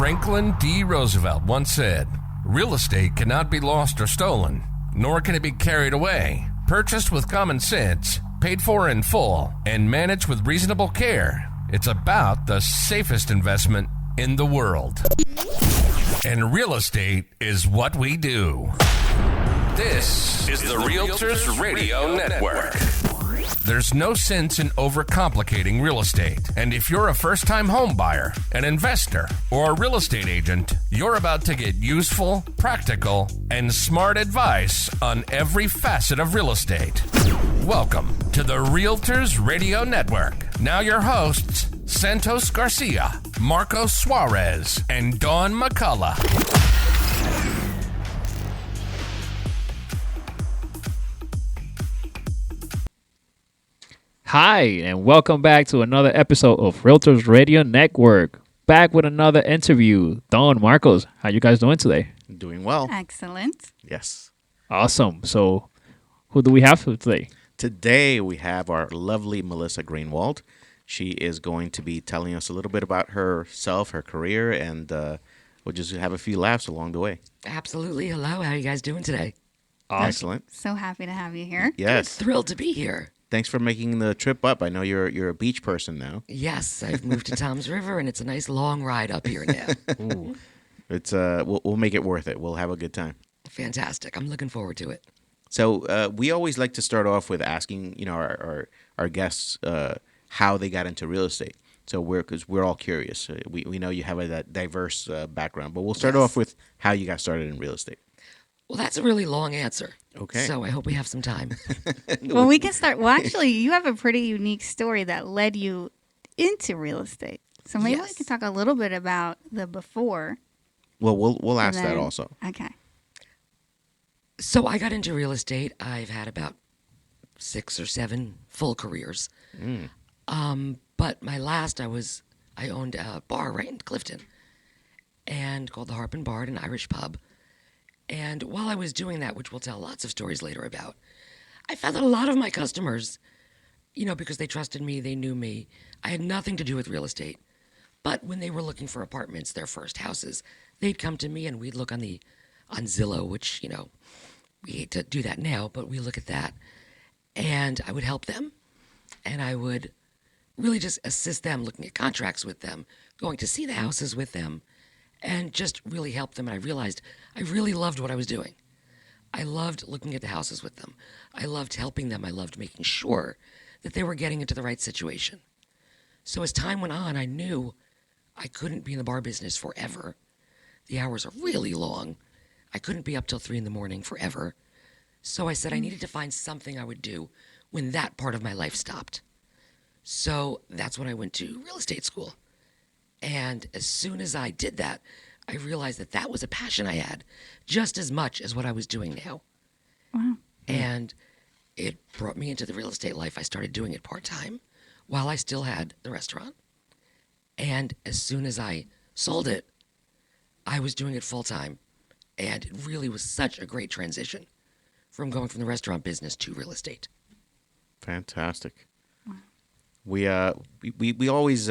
Franklin D. Roosevelt once said, "Real estate cannot be lost or stolen, nor can it be carried away. Purchased with common sense, paid for in full, and managed with reasonable care, it's about the safest investment in the world." And real estate is what we do. This is the Realtors Radio Network. There's no sense in overcomplicating real estate. And if you're a first-time home buyer, an investor, or a real estate agent, you're about to get useful, practical, and smart advice on every facet of real estate. Welcome to the Realtors Radio Network. Now your hosts, Santos Garcia, Marcos Suarez, and Dawn McCullough. Hi, and welcome back to another episode of Realtors Radio Network. Back with another interview. Dawn, Marcos, how you guys doing today? Doing well. Excellent. Yes. Awesome. So, who do we have for today? Today we have our lovely Melissa Greenwald. She is going to be telling us a little bit about herself, her career, and we'll just have a few laughs along the way. Absolutely. Hello. How are you guys doing today? Excellent. So happy to have you here. Yes. Thrilled to be here. Thanks for making the trip up. I know you're a beach person now. Yes, I've moved to Toms River, and it's a nice long ride up here now. Ooh. It's we'll make it worth it. We'll have a good time. Fantastic. I'm looking forward to it. So we always like to start off with asking, our guests how they got into real estate. So because we're all curious. We know you have a diverse background, but we'll start off with how you got started in real estate. Well, that's a really long answer. Okay. So I hope we have some time. Well, we can start. Well, actually, you have a pretty unique story that led you into real estate. So maybe we can talk a little bit about the before. Well, we'll ask that also. Okay. So I got into real estate. I've had about 6 or 7 full careers. But my last, I owned a bar right in Clifton, and called the Harp and Bard, an Irish pub. And while I was doing that, which we'll tell lots of stories later about, I found that a lot of my customers, because they trusted me, they knew me, I had nothing to do with real estate. But when they were looking for apartments, their first houses, they'd come to me and we'd look on Zillow, which, we hate to do that now, but we look at that. And I would help them. And I would really just assist them, looking at contracts with them, going to see the houses with them, and just really help them. And I realized I really loved what I was doing. I loved looking at the houses with them. I loved helping them. I loved making sure that they were getting into the right situation. So as time went on, I knew I couldn't be in the bar business forever. The hours are really long. I couldn't be up till 3 a.m. forever. So I said I needed to find something I would do when that part of my life stopped. So that's when I went to real estate school. And as soon as I did that, I realized that was a passion I had just as much as what I was doing now. Wow. And it brought me into the real estate life. I started doing it part-time while I still had the restaurant. And as soon as I sold it, I was doing it full-time. And it really was such a great transition from going from the restaurant business to real estate. Fantastic. Wow. We always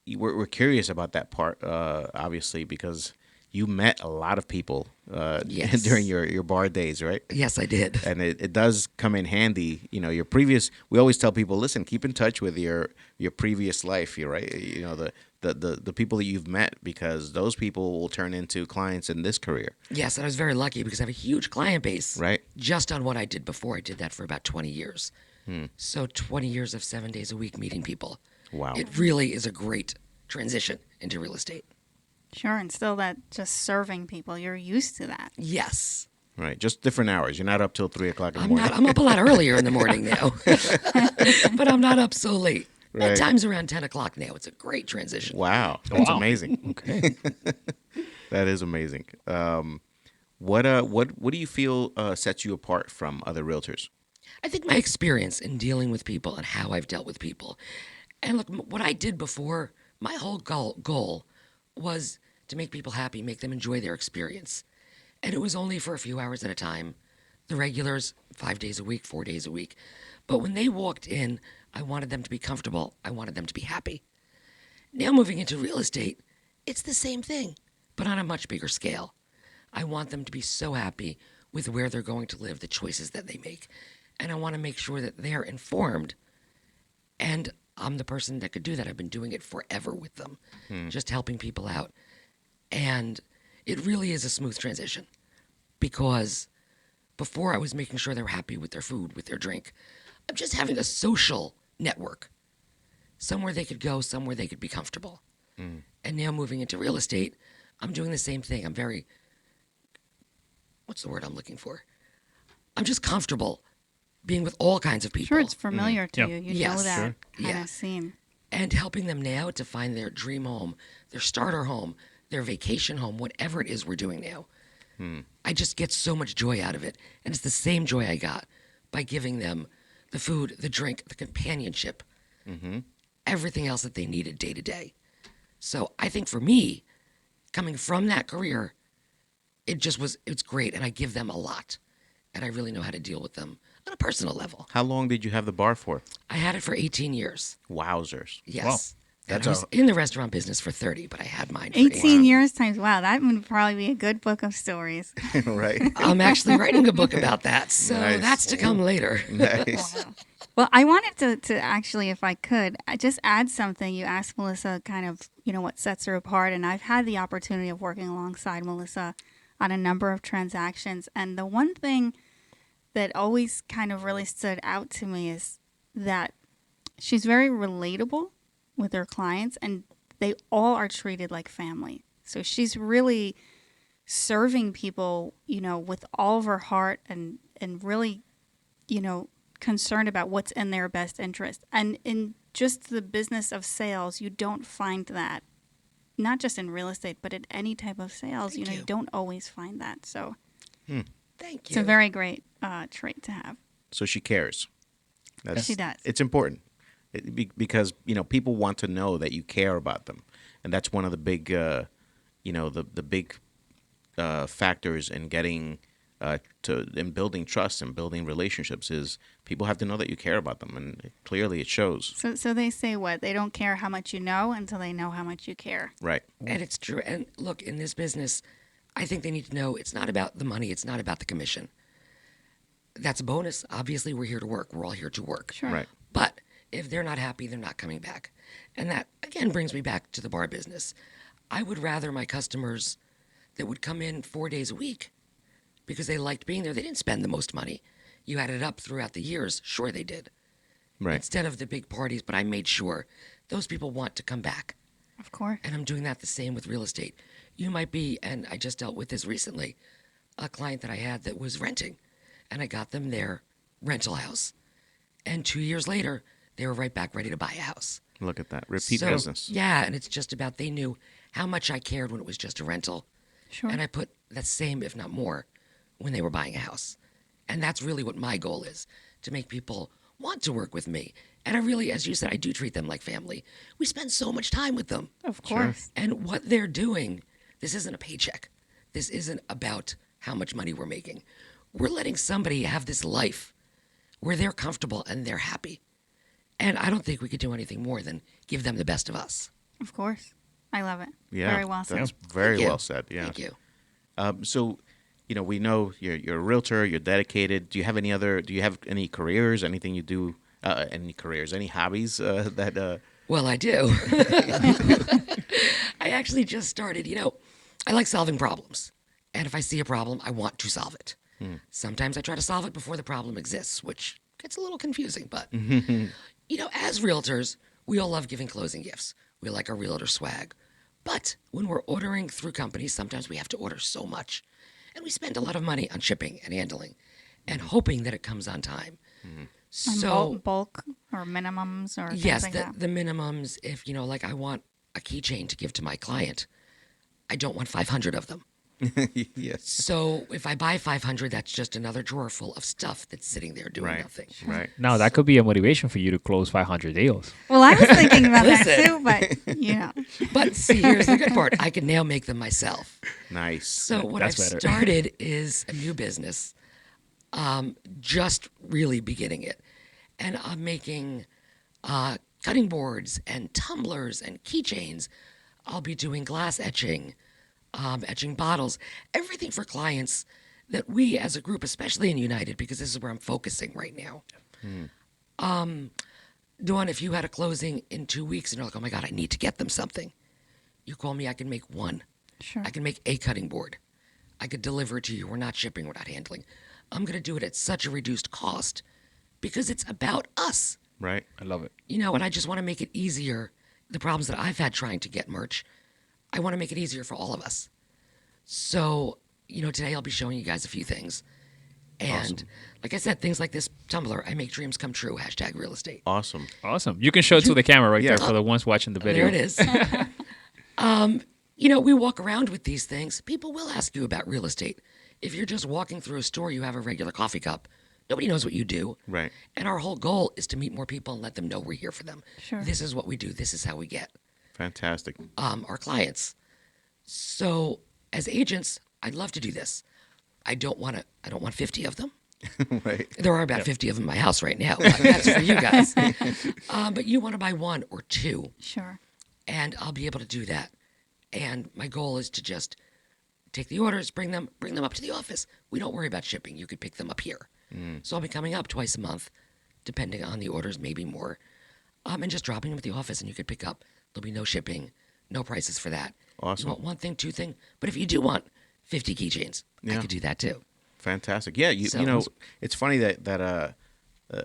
we're curious about that part, obviously, because you met a lot of people during your bar days, right? Yes, I did. And it does come in handy. Your previous. We always tell people, listen, keep in touch with your previous life. You're right. The people that you've met, because those people will turn into clients in this career. Yes, and I was very lucky because I have a huge client base. Right. Just on what I did before. I did that for about 20 years. So 20 years of 7 days a week meeting people. Wow. It really is a great transition into real estate. Sure, and still that just serving people, you're used to that. Yes. Right, just different hours. You're not up till 3 o'clock in the morning. I'm up a lot earlier in the morning now, but I'm not up so late. Right. Bedtime's around 10 o'clock now. It's a great transition. Wow, that's amazing. Okay. That is amazing. What do you feel sets you apart from other realtors? I think my experience in dealing with people and how I've dealt with people. And look, what I did before, my whole goal was to make people happy, make them enjoy their experience. And it was only for a few hours at a time. The regulars, 5 days a week, 4 days a week. But when they walked in, I wanted them to be comfortable. I wanted them to be happy. Now moving into real estate, it's the same thing, but on a much bigger scale. I want them to be so happy with where they're going to live, the choices that they make. And I want to make sure that they're informed. And I'm the person that could do that. I've been doing it forever with them, just helping people out. And it really is a smooth transition because before I was making sure they're happy with their food, with their drink. I'm just having a social network, somewhere they could go, somewhere they could be comfortable. And now moving into real estate, I'm doing the same thing. I'm very, what's the word I'm looking for? I'm just comfortable being with all kinds of people. Sure, it's familiar to Yep. you. You Yes, know that sure. kind Yeah. of scene. And helping them now to find their dream home, their starter home, their vacation home, whatever it is we're doing now. I just get so much joy out of it. And it's the same joy I got by giving them the food, the drink, the companionship, everything else that they needed day to day. So I think for me, coming from that career, it's great. And I give them a lot. And I really know how to deal with them on a personal level. How long did you have the bar for? I had it for 18 years. Wowzers. Yes. And That's I was in the restaurant business for 30, but I had mine for 18 years times, wow, that would probably be a good book of stories. Right? I'm actually writing a book about that, so Nice. that's to come later. Nice. Well, I wanted to actually, if I could, I just add something. You asked Melissa kind of, what sets her apart. And I've had the opportunity of working alongside Melissa on a number of transactions. And the one thing that always kind of really stood out to me is that she's very relatable with her clients, and they all are treated like family. So she's really serving people, with all of her heart and really, concerned about what's in their best interest. And in just the business of sales, you don't find that, not just in real estate, but in any type of sales. Thank you. You don't always find that. So Thank it's you. a very great trait to have. So she cares. She does. It's important because people want to know that you care about them, and that's one of the big, the big factors in getting in building trust and building relationships is people have to know that you care about them, and clearly it shows. So they say what? They don't care how much you know until they know how much you care. Right. And it's true. And look, in this business, I think they need to know it's not about the money. It's not about the commission. That's a bonus. Obviously, we're here to work. We're all here to work. Sure. Right. But if they're not happy, they're not coming back. And that, again, brings me back to the bar business. I would rather my customers that would come in 4 days a week because they liked being there. They didn't spend the most money. You added up throughout the years. Sure, they did. Right. Instead of the big parties, but I made sure those people want to come back. Of course. And I'm doing that the same with real estate. You might be, and I just dealt with this recently, a client that I had that was renting, and I got them their rental house. And 2 years later, they were right back ready to buy a house. Look at that. Repeat So, business. Yeah, and it's just about they knew how much I cared when it was just a rental. Sure. And I put that same, if not more, when they were buying a house. And that's really what my goal is, to make people want to work with me. And I really, as you said, I do treat them like family. We spend so much time with them. Of course. And what they're doing, this isn't a paycheck. This isn't about how much money we're making. We're letting somebody have this life where they're comfortable and they're happy. And I don't think we could do anything more than give them the best of us. Of course. I love it. Yeah. Very well said. That's very Thank you. well said. Yeah. Thank you. So, we know you're a realtor. You're dedicated. Do you have any careers? Anything you do? Any careers? Any hobbies that? Well, I do. I actually just started, I like solving problems. And if I see a problem, I want to solve it. Sometimes I try to solve it before the problem exists, which gets a little confusing. But, as realtors, we all love giving closing gifts. We like our realtor swag. But when we're ordering through companies, sometimes we have to order so much. And we spend a lot of money on shipping and handling and hoping that it comes on time. So, bulk or minimums or things yes, like that. the minimums, if, I want a keychain to give to my client, I don't want 500 of them. Yes. So if I buy 500, that's just another drawer full of stuff that's sitting there doing Right. nothing. Right. Now, that could be a motivation for you to close 500 deals. Well, I was thinking about that Listen. too, but But see, here's the good part. I can now make them myself. Nice. So what That's I've better. started is a new business, just really beginning it. And I'm making cutting boards and tumblers and keychains. I'll be doing glass etching, etching bottles, everything for clients that we as a group, especially in United, because this is where I'm focusing right now. Dawn, if you had a closing in 2 weeks and you're like, oh my God, I need to get them something, you call me, I can make one. Sure. I can make a cutting board. I could deliver it to you. We're not shipping, we're not handling. I'm going to do it at such a reduced cost because it's about us. Right. I love it. You know, and I just want to make it easier. The problems that I've had trying to get merch, I want to make it easier for all of us. So, you know, today I'll be showing you guys a few things. And like I said, things like this tumbler, I make dreams come true, #real estate. Awesome. Awesome. You can show it to the camera right Yeah. there for the ones watching the video. There it is. You know, we walk around with these things. People will ask you about real estate. If you're just walking through a store, you have a regular coffee cup. Nobody knows what you do. Right. And our whole goal is to meet more people and let them know we're here for them. Sure. This is what we do. This is how we get Fantastic. our clients. So as agents, I'd love to do this. I don't want 50 of them. Right. There are about 50 of them in my house right now. That's for you guys. But you want to buy one or two, Sure. and I'll be able to do that. And my goal is to just take the orders, bring them up to the office. We don't worry about shipping. You could pick them up here. So I'll be coming up twice a month, depending on the orders, maybe more, and just dropping them at the office, and you could pick up. There'll be no shipping, no prices for that. Awesome. You want one thing, two thing, but if you do want 50 keychains, I Yeah. could do that too. Fantastic. Yeah, So- you know, it's funny that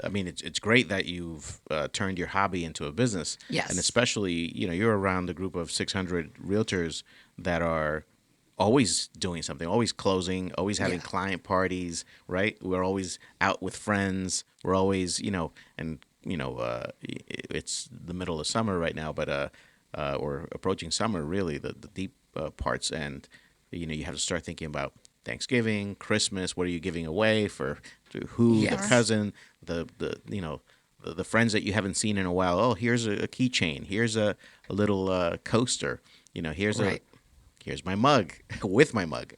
I mean, it's great that you've turned your hobby into a business. Yes. And especially, you know, you're around a group of 600 realtors that are always doing something, always closing, always having Yeah. client parties, right? We're always out with friends. We're always, you know, and, you know, it's the middle of summer right now, but or approaching summer, really, the deep parts. And, you know, you have to start thinking about Thanksgiving, Christmas. What are you giving away to who? Yes. The cousin, the you know, the friends that you haven't seen in a while. Oh, here's a keychain. Here's a little coaster. You know, here's my mug with my mug.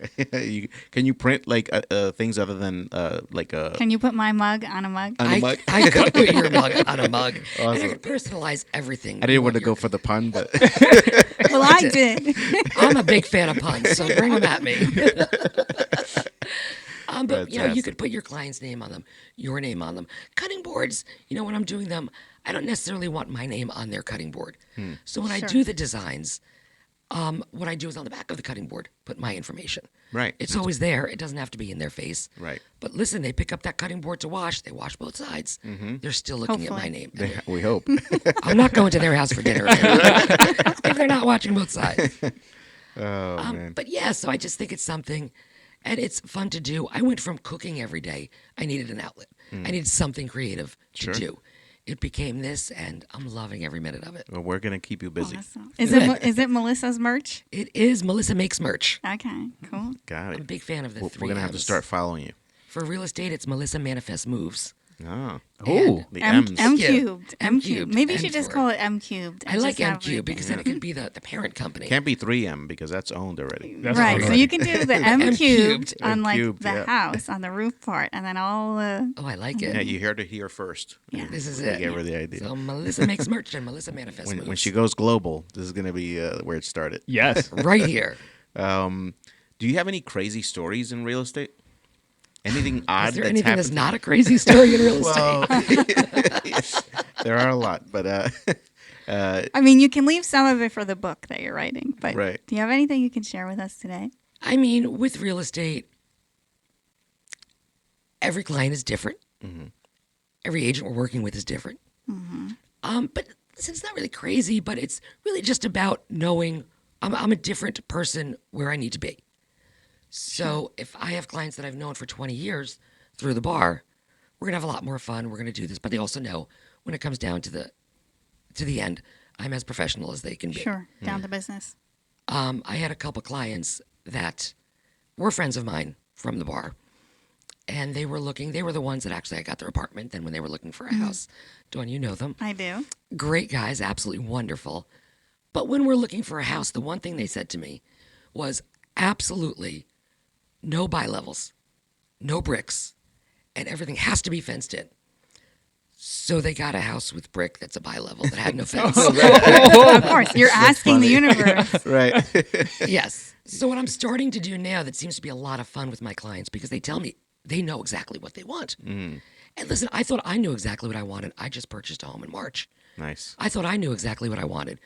Can you print like things other than like a Can you put my mug on a mug? on a mug? I could put your mug on a mug. And I Awesome. could personalize everything. I didn't want to What go you're- for the pun, but Well, I did. I'm a big fan of puns, so bring them at me. But you know, you Fantastic. could put your client's name on them, your name on them. Cutting boards, you know, when I'm doing them, I don't necessarily want my name on their cutting board. So when I Sure. do the designs, what I do is on the back of the cutting board, put my information. Right. It's always there. It doesn't have to be in their face. Right. But listen, they pick up that cutting board to wash. They wash both sides. They're still looking at my Hopefully. name. we hope. I'm not going to their house for dinner if they're not watching both sides. Oh man. But yeah, so I just think it's something, and it's fun to do. I went from cooking every day. I needed an outlet. I needed something creative to Sure. do. It became this, and I'm loving every minute of it. Well, we're gonna keep you busy. Awesome. Is it Melissa's merch? It is Melissa Makes Merch. Okay, cool. Got I'm a it. big fan of the We're 3 gonna have to M's. start following you. For real estate, it's Melissa Manifest Moves. Oh, Oh, the M M's. cubed. M M cubed. cubed. Maybe you should M just for- call it M cubed. I and like just have M Cube it- because then it could be the parent company. Can't be 3M because that's owned already. That's Right, so already- you can do the M M cubed cubed. on like cubed, the yeah. house on the roof part, and then all. Oh, I like it. Yeah, you heard it here first. Yeah. This is We it. gave her the idea. So Melissa Makes Merch and Melissa Manifest when Moves. she goes global, this is gonna be where it started. yes. right here. Do you have any crazy stories in real estate? Anything odd Is there that's anything happened? that's not a crazy story in real estate? Well, there are a lot, but I mean, you can leave some of it for the book that you're writing, but Right. do you have anything you can share with us today? I mean, with real estate, every client is different. Every agent we're working with is different. But listen, it's not really crazy, but it's really just about knowing I'm a different person where I need to be. So if I have clients that I've known for 20 years through the bar, we're gonna have a lot more fun. We're gonna do this, but they also know when it comes down to the end, I'm as professional as they can be. Sure, down to business. I had a couple clients that were friends of mine from the bar, and they were the ones that actually I got their apartment. Then when they were looking for a house, Dawn, you know them, I do. great guys, absolutely wonderful. But when we're looking for a house, the one thing they said to me was absolutely no bi-levels, no bricks, and everything has to be fenced in. So they got a house with brick that's a bi-level that had no fence. Of course, you're asking the universe. Right. Yes. So what I'm starting to do now that seems to be a lot of fun with my clients, because they tell me they know exactly what they want. And listen, I thought I knew exactly what I wanted. I just purchased a home in March. Nice. I thought I knew exactly what I wanted,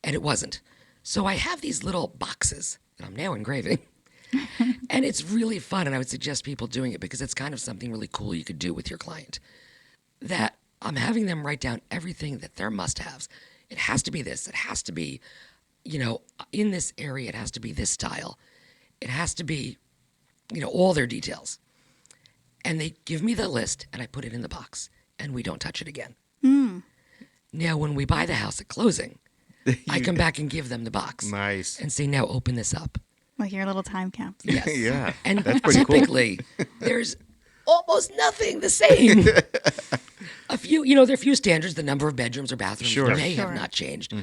and it wasn't. So I have these little boxes that I'm now engraving. And it's really fun, and I would suggest people doing it because it's kind of something really cool you could do with your client. That I'm having them write down everything that their must-haves. It has to be this. It has to be, in this area, it has to be this style. It has to be, all their details. And they give me the list, and I put it in the box, and we don't touch it again. Now, when we buy the house at closing, I come back and give them the box. Nice. And say, now open this up. Like your little time capsule. Yes. Yeah. And That's pretty cool. typically, there's almost nothing the same. A few, there are a few standards. The number of bedrooms or bathrooms may have not changed.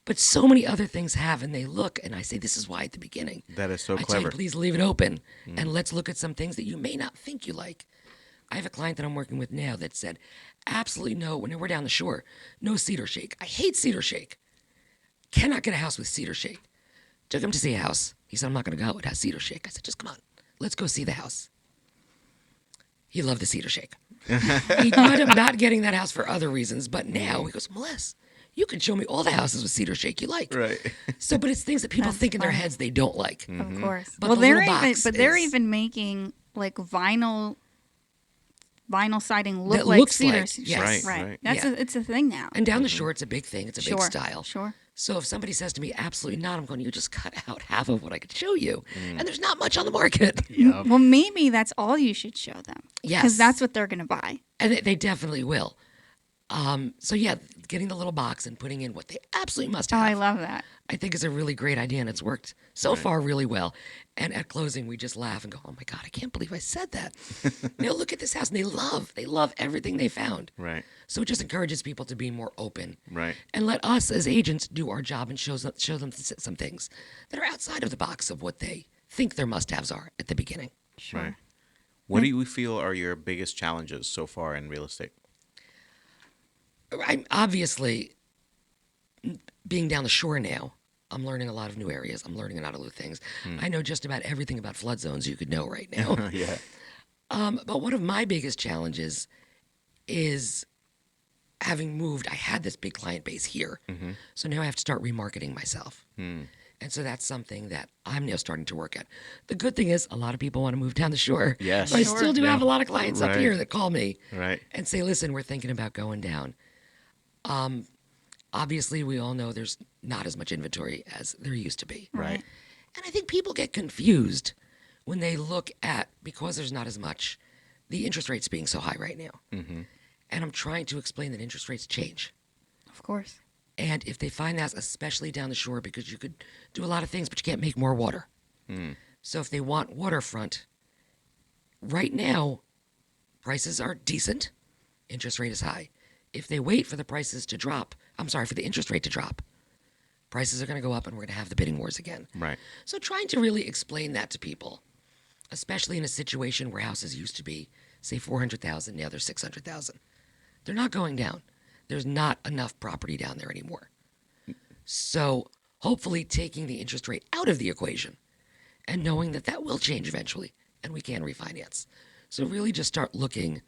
But so many other things have, and they look, and I say, this is why at the beginning. That is so I tell clever. you, please leave it open, and let's look at some things that you may not think you like. I have a client that I'm working with now that said, absolutely no, when we're down the shore, no cedar shake. I hate cedar shake. Cannot get a house with cedar shake. Took him to see a house. He said, I'm not going to go. It has cedar shake. I said, just come on. Let's go see the house. He loved the cedar shake. He wound up not getting that house for other reasons, but now he goes, Melissa, you can show me all the houses with cedar shake you like. Right. So, but it's things that people That's think in their fun. heads they don't like. Of course. But Well, the they're little even box they're is- even making like vinyl siding look That like looks cedar. like- yes. Right. That's Yeah. it's a thing now. And down the shore, it's a big thing. It's a big style. Sure. So if somebody says to me, absolutely not, I'm going, you just cut out half of what I could show you. And there's not much on the market. Well, maybe that's all you should show them. Yes. Because that's what they're going to buy. And they definitely will. So yeah, getting the little box and putting in what they absolutely must Oh, have. I love that. I think is a really great idea, and it's worked so far really well. And at closing, we just laugh and go, "Oh my God, I can't believe I said that." Look at this house, and they love everything they found. Right. So it just encourages people to be more open, Right. and let us as agents do our job and show them some things that are outside of the box of what they think their must-haves are at the beginning. Sure. Right. What do you feel are your biggest challenges so far in real estate? I'm obviously being down the shore now. I'm learning a lot of new areas. I'm learning a lot of new things. I know just about everything about flood zones you could know right now. Yeah. But one of my biggest challenges is having moved. I had this big client base here, so now I have to start remarketing myself. And so that's something that I'm now starting to work at. The good thing is a lot of people want to move down the shore. Yes. So I Sure. still do have a lot of clients up Right. here that call me Right. and say, listen, we're thinking about going down. Obviously, we all know there's not as much inventory as there used to be. Right. And I think people get confused when they look at, because there's not as much, the interest rates being so high right now. And I'm trying to explain that interest rates change. Of course. And if they find that, especially down the shore, because you could do a lot of things, but you can't make more water. So if they want waterfront, right now, prices are decent. Interest rate is high. If they wait for the prices to drop, for the interest rate to drop, prices are going to go up and we're going to have the bidding wars again. Right. So trying to really explain that to people, especially in a situation where houses used to be, say, $400,000, now they're $600,000. They're not going down. There's not enough property down there anymore. So hopefully taking the interest rate out of the equation and knowing that that will change eventually and we can refinance. So really just start looking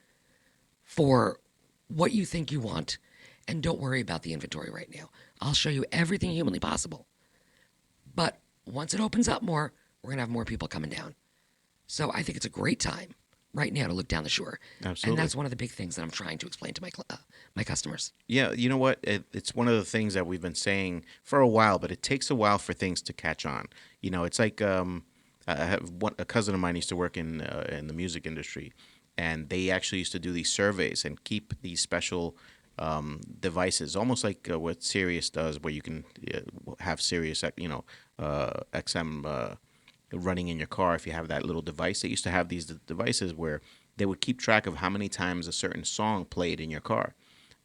for what you think you want and don't worry about the inventory right now. I'll show you everything humanly possible. But once it opens up more, we're going to have more people coming down. So I think it's a great time right now to look down the shore. Absolutely. And that's one of the big things that I'm trying to explain to my customers. Yeah, you know what? It's one of the things that we've been saying for a while, but it takes a while for things to catch on. You know, it's like I have a cousin of mine used to work in the music industry, and they actually used to do these surveys and keep these special devices, almost like what Sirius does, where you can have Sirius, XM running in your car if you have that little device. They used to have these devices where they would keep track of how many times a certain song played in your car.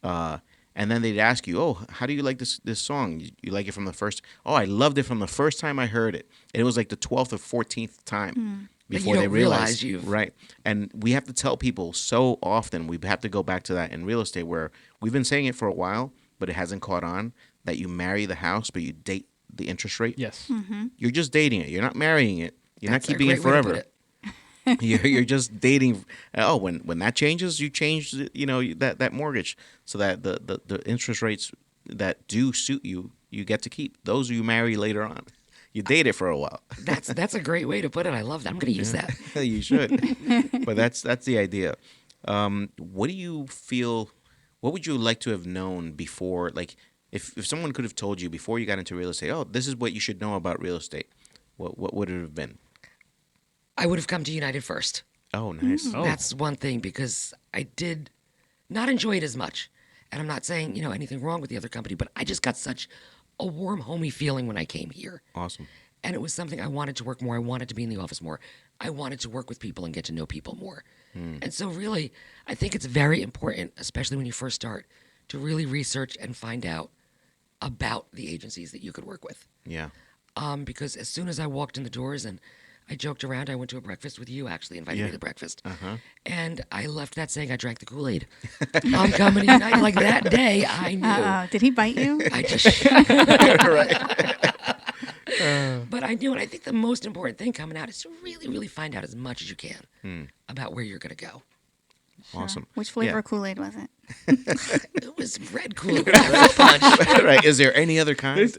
And then they'd ask you, oh, how do you like this song? You like it from the first? Oh, I loved it from the first time I heard it. And it was like the 12th or 14th time. before you they don't realize you've right. And we have to tell people so often. We have to go back to that in real estate, where we've been saying it for a while, but it hasn't caught on. That you marry the house, but you date the interest rate. Yes. You're just dating it. You're not marrying it. You're That's not a keeping it great way to forever. put it. You're just dating. Oh, when that changes, you change that mortgage, so that the interest rates that do suit you, you get to keep. Those you marry later on. You date it for a while. That's a great way to put it. I love that. I'm going to use that. You should. But that's the idea. What do you feel? What would you like to have known before? Like, if someone could have told you before you got into real estate, oh, this is what you should know about real estate, what would it have been? I would have come to United first. Oh, nice. Oh. That's one thing, because I did not enjoy it as much. And I'm not saying, anything wrong with the other company, but I just got such a warm, homey feeling when I came here. Awesome. And it was something I wanted to work more. I wanted to be in the office more. I wanted to work with people and get to know people more. And so really, I think it's very important, especially when you first start, to really research and find out about the agencies that you could work with. Yeah. Because as soon as I walked in the doors and I joked around, I went to a breakfast with you, actually invited me to breakfast. And I left that saying I drank the Kool-Aid. I'm coming to United. Like that day, I knew. Did he bite you? I just... But I knew, and I think the most important thing coming out is to really, really find out as much as you can about where you're going to go. Awesome. Which flavor Yeah. Kool-Aid was it? It was red Kool-Aid with fruit punch. Right. Is there any other kind?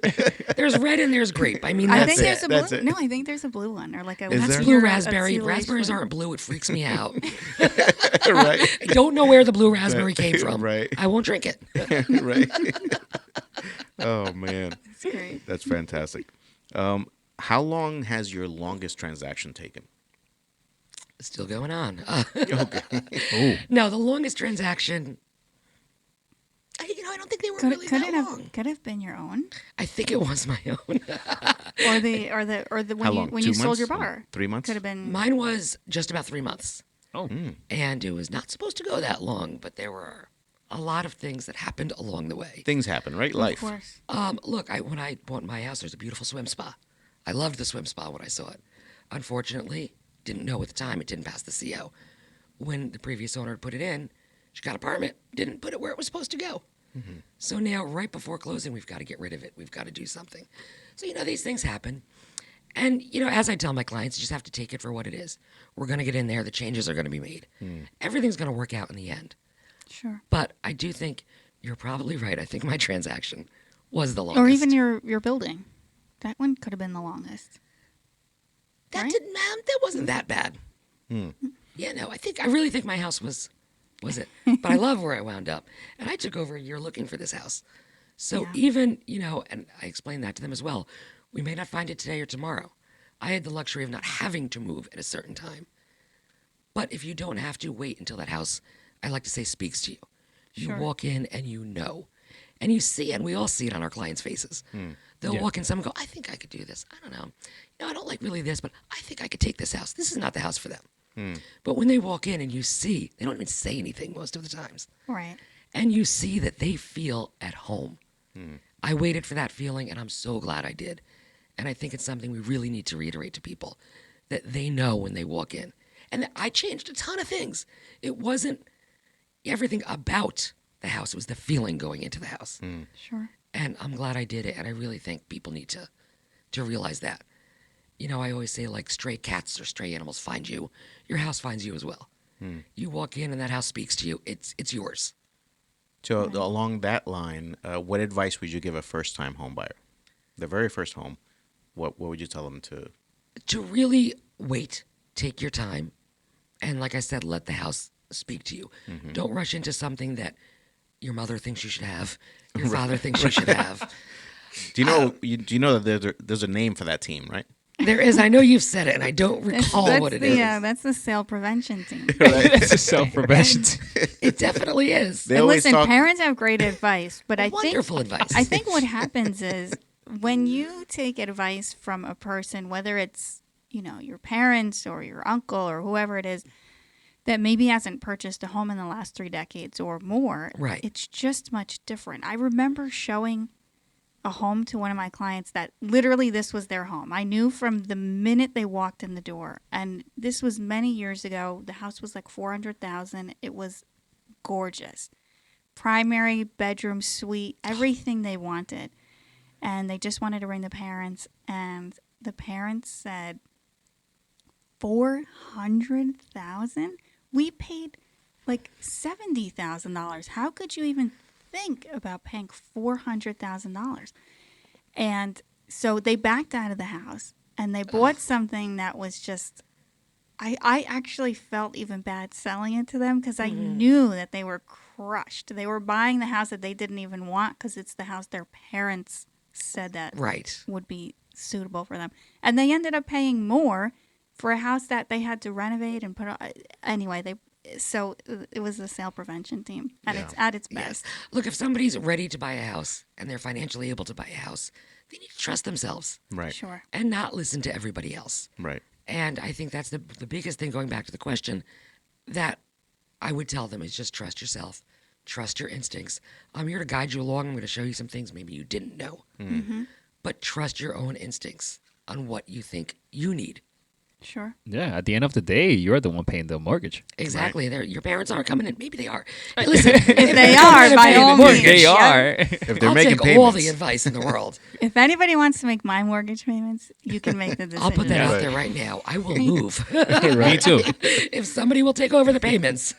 There's red and there's grape. I mean, I that's think it. there's a That's blue. it. No, I think there's a blue one, or like a. Is That's there? blue a raspberry. Sealy Raspberries one. aren't blue. It freaks me out. Right. I don't know where the blue raspberry came from. Right. I won't drink it. Right. Oh man, That's great. that's fantastic. How long has your longest transaction taken? Still going on. Okay. No, the longest transaction. I don't think they were really Could that it long. have? Could have been your own, I think it was my own. or the when How you long? when 2 you sold months? your bar. 3 months? Could have been. Mine was just about 3 months. Oh. And it was not supposed to go that long, but there were a lot of things that happened along the way. Things happen, right? Life. Of course. Look, when I bought my house, there's a beautiful swim spa. I loved the swim spa when I saw it. Unfortunately, didn't know at the time it didn't pass the CO. When the previous owner had put it in, she got a permit, didn't put it where it was supposed to go. So now, right before closing, we've got to get rid of it. We've got to do something. So, these things happen. And, as I tell my clients, you just have to take it for what it is. We're going to get in there. The changes are going to be made. Everything's going to work out in the end. Sure. But I do think you're probably right. I think my transaction was the longest. Or even your building. That one could have been the longest. That right? didn't. That wasn't that bad. Yeah, no. I really think my house was it. But I love where I wound up, and I took over a year looking for this house. So Yeah. even and I explained that to them as well. We may not find it today or tomorrow. I had the luxury of not having to move at a certain time. But if you don't have to wait until that house, I like to say, speaks to you. You Sure. walk in and and you see it, and we all see it on our clients' faces. They'll walk in, someone go, I think I could do this. I don't know. I don't like really this, but I think I could take this house. This is not the house for them. But when they walk in and you see, they don't even say anything most of the times. Right. And you see that they feel at home. I waited for that feeling, and I'm so glad I did. And I think it's something we really need to reiterate to people, that they know when they walk in. And I changed a ton of things. It wasn't everything about the house. It was the feeling going into the house. Sure. And I'm glad I did it. And I really think people need to realize that. I always say, like, stray cats or stray animals find you. Your house finds you as well. You walk in and that house speaks to you. It's yours. So along that line, what advice would you give a first-time home buyer? The very first home, what would you tell them to? To really wait, take your time, and like I said, let the house speak to you. Don't rush into something that your mother thinks you should have, your father thinks you should have. Do you know that there's a name for that team, right? There is. I know you've said it, and I don't recall that's what it the, is. Yeah, that's the sale prevention team. That's a self-prevention. It definitely is. They And always listen, talk- parents have great advice, but I think Wonderful advice. I think what happens is when you take advice from a person, whether it's your parents or your uncle or whoever it is, that maybe hasn't purchased a home in the last 3 decades or more, Right. It's just much different. I remember showing a home to one of my clients that literally this was their home. I knew from the minute they walked in the door. And this was many years ago. The house was like $400,000. It was gorgeous. Primary bedroom suite, everything they wanted. And they just wanted to bring the parents. And the parents said, $400,000? We paid like $70,000. How could you even think about paying $400,000? And so they backed out of the house and they bought something that was just, I actually felt even bad selling it to them because I knew that they were crushed. They were buying the house that they didn't even want because it's the house their parents said that would be suitable for them. And they ended up paying more for a house that they had to renovate and put on. Anyway, so it was the sale prevention team at its best. Yes. Look, if somebody's ready to buy a house and they're financially able to buy a house, they need to trust themselves. Right. Sure. And not listen to everybody else. Right. And I think that's the biggest thing, going back to the question, that I would tell them is just trust yourself. Trust your instincts. I'm here to guide you along. I'm going to show you some things maybe you didn't know. Mm-hmm. But trust your own instincts on what you think you need. Sure. Yeah, at the end of the day, you're the one paying the mortgage. Exactly. Your parents aren't coming in. Maybe they are. Hey, listen, If they are, by all means. They are. If they're I'll making take payments. all the advice in the world. If anybody wants to make my mortgage payments, you can make the decision. I'll put that Yeah. out there right now. I will move. Me too. If somebody will take over the payments.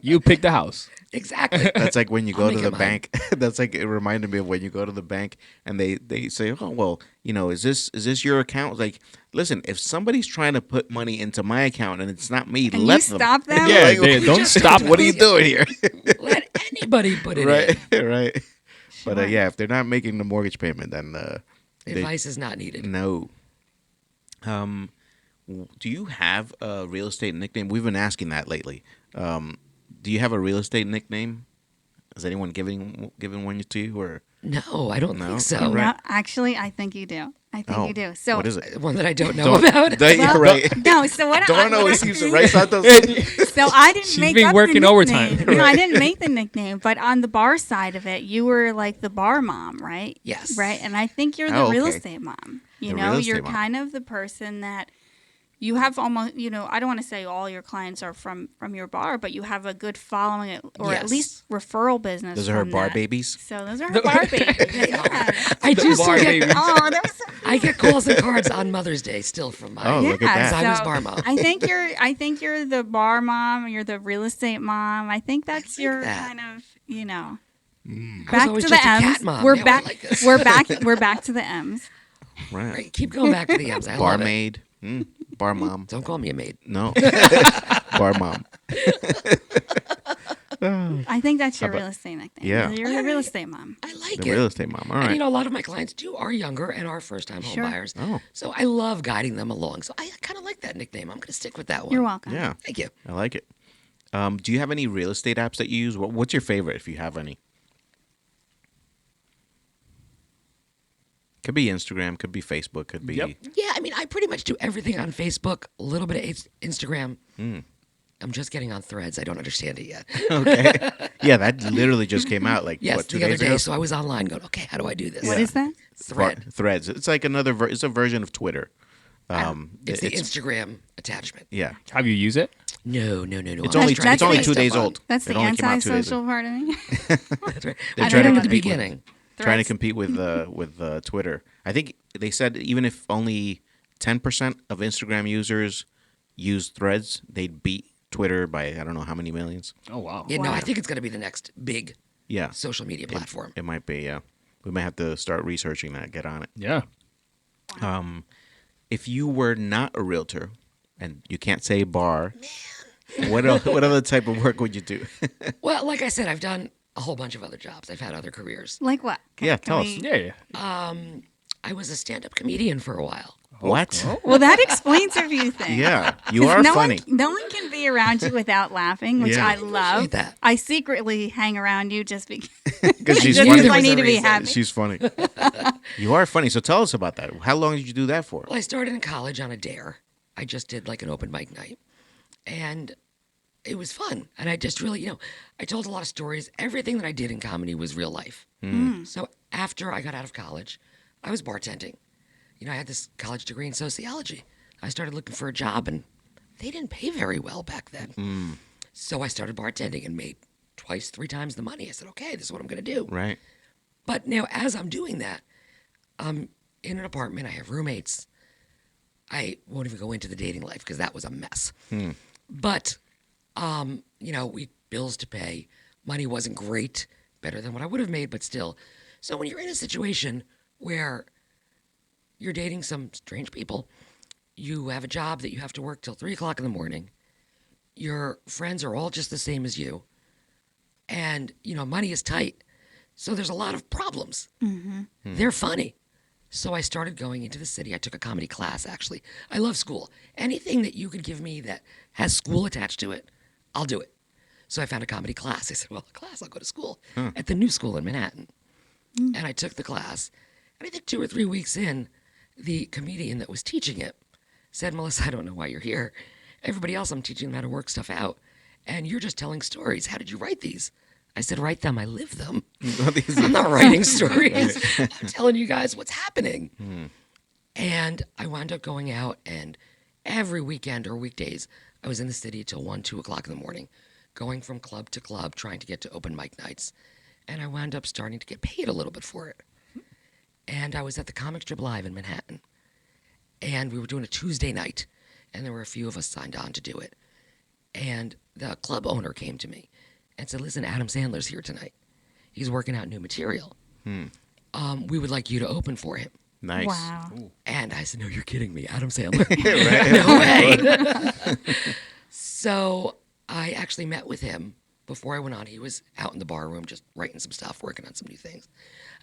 You pick the house. Exactly. That's like when you I'll go make to it the mine. bank. That's like, it reminded me of when you go to the bank and they say, "Oh, well, is this your account?" Like, listen, if somebody's trying to put money into my account and it's not me, And let you them. stop them? Yeah, Like, don't just- stop. what are you doing here? Let anybody put it Right, in. right. But Sure. yeah, if they're not making the mortgage payment, then they- Advice is not needed. no. Do you have a real estate nickname? We've been asking that lately. Do you have a real estate nickname? Has anyone given one to you, or No, I don't No? think so. All right. No, actually, I think you do. I think Oh, you do. So what is it? One that I don't know about. You're right. No, so what? Dawn I, always what I- seems to right, Santos. So I didn't She's make been up working the overtime. nickname. No, I didn't make the nickname, but on the bar side of it, you were like the bar mom, right? Yes. Right, and I think you're the Oh, real okay. estate mom. The You real know, estate you're mom. kind of the person that you have almost. I don't want to say all your clients are from your bar, but you have a good following, or at Yes. least referral business. Those are her from bar that. babies. So those are her bar babies. Yeah. I do still bar get, baby. Oh, that was so I get calls and cards on Mother's Day still from my. Oh, look at that. Because I was bar mom. I think you're the bar mom. You're the real estate mom. I think that's like your that. kind of I was back always to just the a M's. cat mom. We're Now I back. like this. We're back to the M's. Right. Right, keep going back to the M's. I love it. Barmaid. Bar mom. Don't call me a maid. No. Bar mom. I think that's your real estate nickname. Yeah. You're the real estate mom. I like The it. real estate mom. All And right. a lot of my clients are younger and are first-time home Sure. buyers. Oh. So I love guiding them along. So I kind of like that nickname. I'm going to stick with that one. You're welcome. Yeah. Thank you. I like it. Do you have any real estate apps that you use? What's your favorite, if you have any? Could be Instagram, could be Facebook, could be. Yep. Yeah, I mean, I pretty much do everything on Facebook, a little bit of Instagram. I'm just getting on Threads. I don't understand it yet. Okay. Yeah, that literally just came out like Yes, what, 2 the other days day. ago? So I was online going, okay, how do I do this? What is that? Thread. Threads. It's like it's a version of Twitter. It's the Instagram attachment. Yeah. Have you used it? No. It's I'm only trying it's to only get 2 stuff days on. old. That's It the only came out 2 days ago. antisocial part of me. That's right. They're I trying to did it at the compete with- beginning. Trying to Threads. compete with Twitter. I think they said even if only 10% of Instagram users use Threads, they'd beat Twitter by I don't know how many millions. Oh, wow. Yeah, no, Wow. I think it's going to be the next big Yeah. social media platform. It might be, yeah. We might have to start researching that, get on it. Yeah. If you were not a realtor and you can't say bar, what other type of work would you do? Well, like I said, I've done a whole bunch of other jobs. I've had other careers. Like what? Yeah, tell us. Yeah. I was a stand-up comedian for a while. What? Well, that explains a few things. Yeah, you are funny. No one can be around you without laughing, which Yeah. I love. Appreciate that. I secretly hang around you just because Because she's just funny. because I There need was to a be reason. happy. She's funny. You are funny. So tell us about that. How long did you do that for? Well, I started in college on a dare. I just did like an open mic night. And it was fun. And I just really, I told a lot of stories. Everything that I did in comedy was real life. So after I got out of college, I was bartending. You know, I had this college degree in sociology. I started looking for a job, and they didn't pay very well back then. So I started bartending and made 2x, 3 times the money. I said, okay, this is what I'm going to do. Right. But now, as I'm doing that, I'm in an apartment. I have roommates. I won't even go into the dating life because that was a mess. But, you know, we bills to pay. Money wasn't great, better than what I would have made, but still. So when you're in a situation where you're dating some strange people, you have a job that you have to work till 3 o'clock in the morning, your friends are all just the same as you, and, you know, money is tight. So there's a lot of problems. They're funny. So I started going into the city. I took a comedy class, actually. I love school. Anything that you could give me that has school attached to it, I'll do it. So I found a comedy class. I said, well, a class, I'll go to school at the new school in Manhattan. And I took the class. And I think 2 or 3 weeks in, the comedian that was teaching it said, Melissa, I don't know why you're here. Everybody else, I'm teaching them how to work stuff out. And you're just telling stories. How did you write these? I said, write them. I live them. I'm not writing stories. I'm telling you guys what's happening. And I wound up going out, and every weekend or weekdays, I was in the city till 1, 2 o'clock in the morning, going from club to club, trying to get to open mic nights. And I wound up starting to get paid a little bit for it. And I was at the Comic Strip Live in Manhattan. And we were doing a Tuesday night. And there were a few of us signed on to do it. And the club owner came to me and said, listen, Adam Sandler's here tonight. He's working out new material. We would like you to open for him. Nice. Wow. And I said, no, you're kidding me. Adam Sandler. No way. So I actually met with him before I went on. He was out in the bar room just writing some stuff, working on some new things.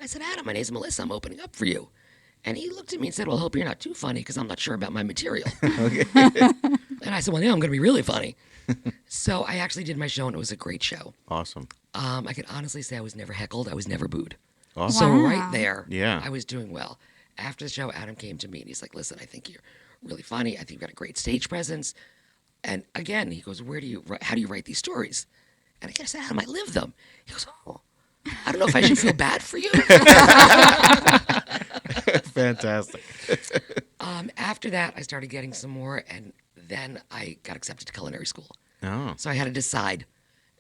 I said, Adam, my name's Melissa. I'm opening up for you. And he looked at me and said, well, I hope you're not too funny because I'm not sure about my material. And I said, well, yeah, I'm going to be really funny. So I actually did my show, and it was a great show. Awesome. I can honestly say I was never heckled. I was never booed. Awesome. So Wow. right there, Yeah. I was doing well. After the show, Adam came to me, and he's like, listen, I think you're really funny. I think you've got a great stage presence. And again, he goes, how do you write these stories? And I said, Adam, I live them. He goes, oh, I don't know if I should feel bad for you. Fantastic. After that, I started getting some more, and then I got accepted to culinary school. Oh, So I had to decide,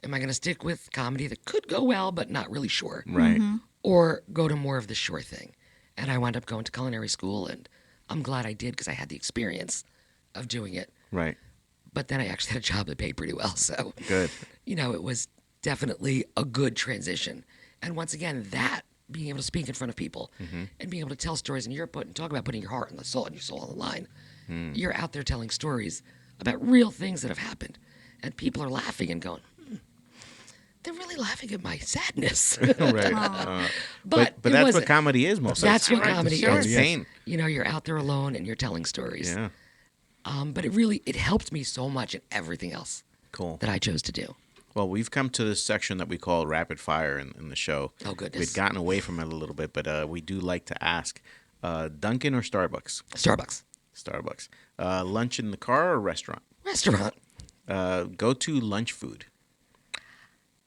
am I going to stick with comedy that could go well, but not really sure? right. Or go to more of the sure thing? And I wound up going to culinary school, and I'm glad I did because I had the experience of doing it. Right. But then I actually had a job that paid pretty well. So, Good. you know, it was definitely a good transition. And once again, that being able to speak in front of people and being able to tell stories, and talk about putting your heart and soul and your soul on the line. You're out there telling stories about real things that have happened, and people are laughing and going, they're really laughing at my sadness. Right. But But it that's what wasn't. comedy is most That's of the what time. comedy It's is. pain. You know, you're out there alone and you're telling stories. Yeah. But it helped me so much in everything else Cool. that I chose to do. Well, we've come to this section that we call rapid fire in the show. Oh, goodness. We'd gotten away from it a little bit, but we do like to ask, Dunkin' or Starbucks? Starbucks. Starbucks. Lunch in the car or restaurant? Restaurant. Go-to lunch food?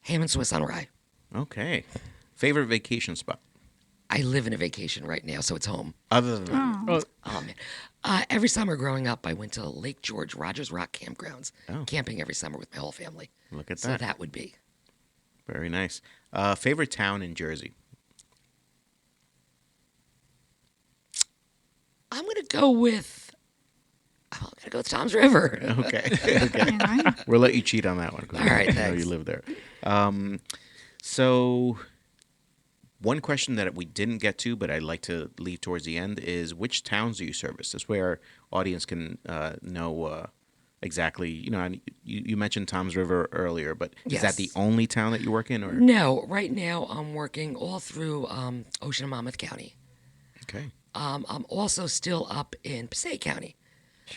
Ham and Swiss on rye. Okay. Favorite vacation spot? I live in a vacation right now, so it's home. Other than that? Oh, man. Every summer growing up, I went to Lake George, Rogers Rock campgrounds, camping every summer with my whole family. Look at So that. that would be. Very nice. Favorite town in Jersey? I'm going to go with Tom's River. Okay. Okay. All right. We'll let you cheat on that one. 'Cause All right, I know thanks. you live there. So one question that we didn't get to, but I'd like to leave towards the end, is which towns do you service? This way our audience can know exactly. You know, you mentioned Tom's River earlier, but is that Yes. the only town that you work in? Or No, right now I'm working all through Ocean and Monmouth County. okay, I'm also still up in Passaic County.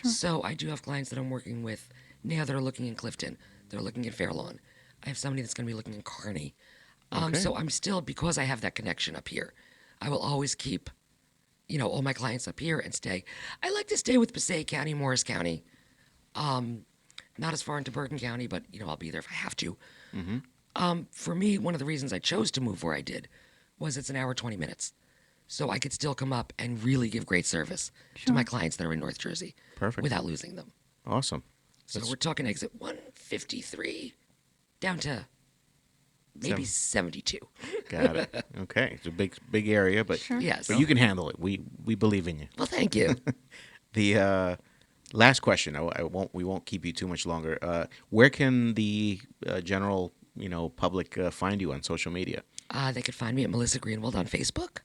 So I do have clients that I'm working with now that are looking in Clifton. They're looking in Fairlawn. I have somebody that's going to be looking in Kearney. So I'm still, because I have that connection up here, I will always keep, all my clients up here and stay. I like to stay with Passaic County, Morris County. Not as far into Bergen County, but, I'll be there if I have to. For me, one of the reasons I chose to move where I did was it's an hour 20 minutes, so I could still come up and really give great service to my clients that are in North Jersey. Perfect. Without losing them. Awesome. So we're talking exit 153 down to maybe 72. Got it. Okay, it's a big area, but Sure. Yes. but you can handle it. We believe in you. Well, thank you. The last question. We won't keep you too much longer. Where can the general public find you on social media? They could find me at Melissa Greenwald on Facebook.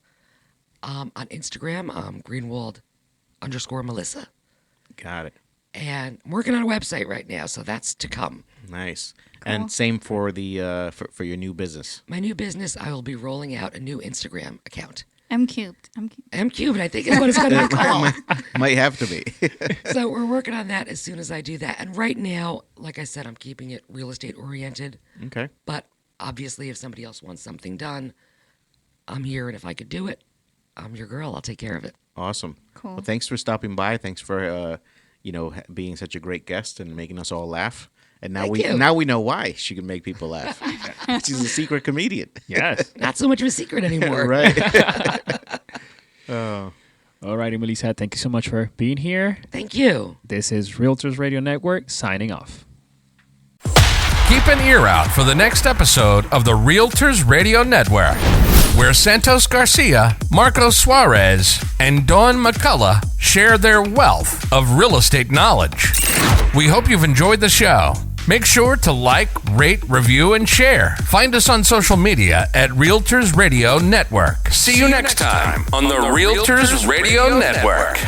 On Instagram, Greenwald_Melissa. Got it. And I'm working on a website right now, so that's to come. Nice. And same for the for your new business. My new business, I will be rolling out a new Instagram account. M cubed. M-Cubed, I think is what it's going to be called. Might have to be. So we're working on that as soon as I do that. And right now, like I said, I'm keeping it real estate oriented. Okay. But obviously, if somebody else wants something done, I'm here. And if I could do it, I'm your girl. I'll take care of it. Awesome. Cool. Well, thanks for stopping by. Thanks for being such a great guest and making us all laugh. And now Thank you. now we know why she can make people laugh. She's a secret comedian. Yes. Not so much of a secret anymore. Right. All righty, Melissa. Thank you so much for being here. Thank you. This is Realtors Radio Network signing off. Keep an ear out for the next episode of the Realtors Radio Network, where Santos Garcia, Marcos Suarez, and Dawn McCullough share their wealth of real estate knowledge. We hope you've enjoyed the show. Make sure to like, rate, review, and share. Find us on social media at Realtors Radio Network. See you next time on the Realtors Radio Network.